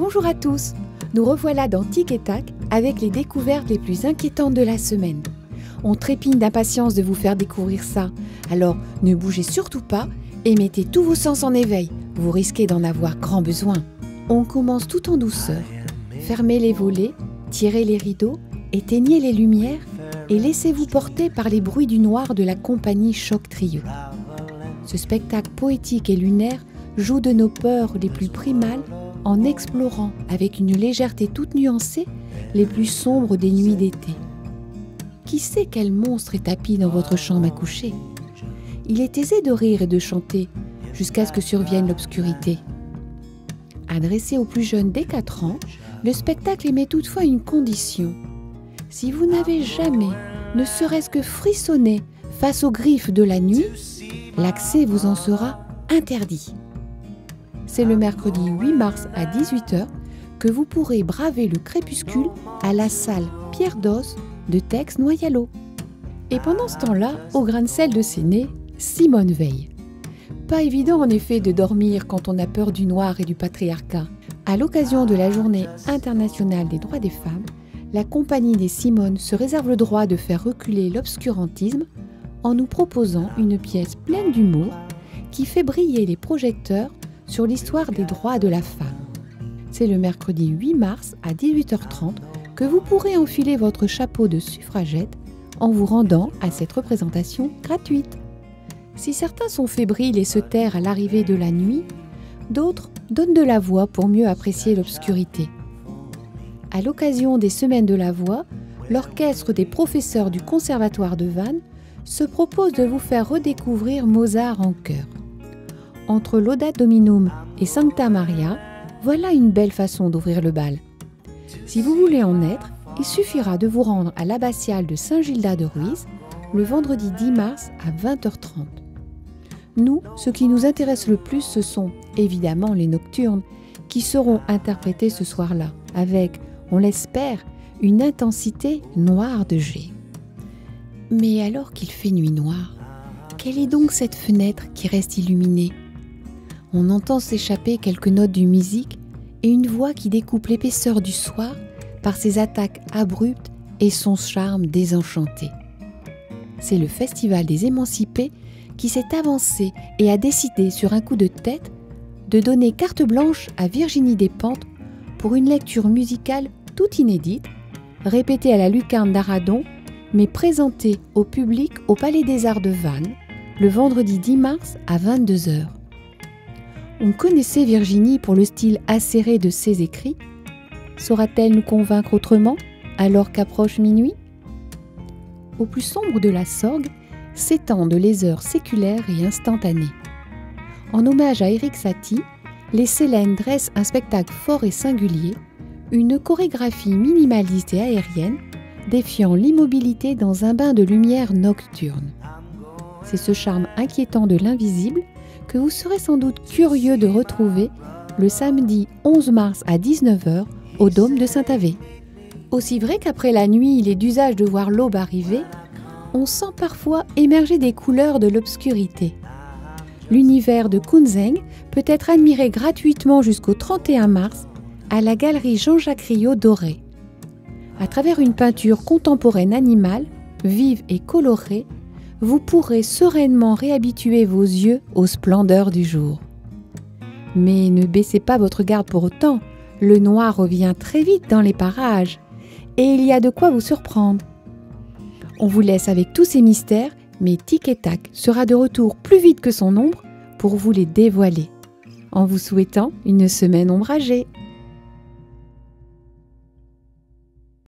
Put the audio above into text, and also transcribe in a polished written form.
Bonjour à tous, nous revoilà dans Tic et Tac avec les découvertes les plus inquiétantes de la semaine. On trépigne d'impatience de vous faire découvrir ça, alors ne bougez surtout pas et mettez tous vos sens en éveil, vous risquez d'en avoir grand besoin. On commence tout en douceur, fermez les volets, tirez les rideaux, éteignez les lumières et laissez-vous porter par les bruits du noir de la compagnie Choc Trio. Ce spectacle poétique et lunaire joue de nos peurs les plus primales en explorant avec une légèreté toute nuancée les plus sombres des nuits d'été. Qui sait quel monstre est tapi dans votre chambre à coucher? Il est aisé de rire et de chanter jusqu'à ce que survienne l'obscurité. Adressé aux plus jeunes dès 4 ans, le spectacle émet toutefois une condition. Si vous n'avez jamais, ne serait-ce que frissonné face aux griffes de la nuit, l'accès vous en sera interdit. C'est le mercredi 8 mars à 18 h que vous pourrez braver le crépuscule à la salle Pierre Doss de Tex-Noyalo. Et pendant ce temps-là, au grain de sel de ses nez, Simone Veil. Pas évident en effet de dormir quand on a peur du noir et du patriarcat. À l'occasion de la Journée internationale des droits des femmes, la compagnie des Simones se réserve le droit de faire reculer l'obscurantisme en nous proposant une pièce pleine d'humour qui fait briller les projecteurs sur l'histoire des droits de la femme. C'est le mercredi 8 mars à 18 h 30 que vous pourrez enfiler votre chapeau de suffragette en vous rendant à cette représentation gratuite. Si certains sont fébriles et se terrent à l'arrivée de la nuit, d'autres donnent de la voix pour mieux apprécier l'obscurité. À l'occasion des Semaines de la Voix, l'orchestre des professeurs du Conservatoire de Vannes se propose de vous faire redécouvrir Mozart en chœur. Entre Laudato Dominum et Sancta Maria, voilà une belle façon d'ouvrir le bal. Si vous voulez en être, il suffira de vous rendre à l'abbatiale de Saint-Gildas de Ruiz le vendredi 10 mars à 20 h 30. Nous, ce qui nous intéresse le plus, ce sont évidemment les nocturnes qui seront interprétés ce soir-là avec, on l'espère, une intensité noire de jet. Mais alors qu'il fait nuit noire, quelle est donc cette fenêtre qui reste illuminée? On entend s'échapper quelques notes de musique et une voix qui découpe l'épaisseur du soir par ses attaques abruptes et son charme désenchanté. C'est le Festival des Émancipés qui s'est avancé et a décidé sur un coup de tête de donner carte blanche à Virginie Despentes pour une lecture musicale toute inédite, répétée à la lucarne d'Aradon, mais présentée au public au Palais des Arts de Vannes le vendredi 10 mars à 22 h. On connaissait Virginie pour le style acéré de ses écrits. Saura-t-elle nous convaincre autrement alors qu'approche minuit? Au plus sombre de la Sorgue s'étendent les heures séculaires et instantanées. En hommage à Erik Satie, les Célènes dressent un spectacle fort et singulier, une chorégraphie minimaliste et aérienne, défiant l'immobilité dans un bain de lumière nocturne. C'est ce charme inquiétant de l'invisible que vous serez sans doute curieux de retrouver le samedi 11 mars à 19 h au Dôme de Saint-Avé. Aussi vrai qu'après la nuit, il est d'usage de voir l'aube arriver, on sent parfois émerger des couleurs de l'obscurité. L'univers de Kunzeng peut être admiré gratuitement jusqu'au 31 mars à la galerie Jean-Jacques Riot d'Auray. À travers une peinture contemporaine animale, vive et colorée, vous pourrez sereinement réhabituer vos yeux aux splendeurs du jour. Mais ne baissez pas votre garde pour autant, le noir revient très vite dans les parages, et il y a de quoi vous surprendre. On vous laisse avec tous ces mystères, mais Tic et Tac sera de retour plus vite que son ombre pour vous les dévoiler, en vous souhaitant une semaine ombragée.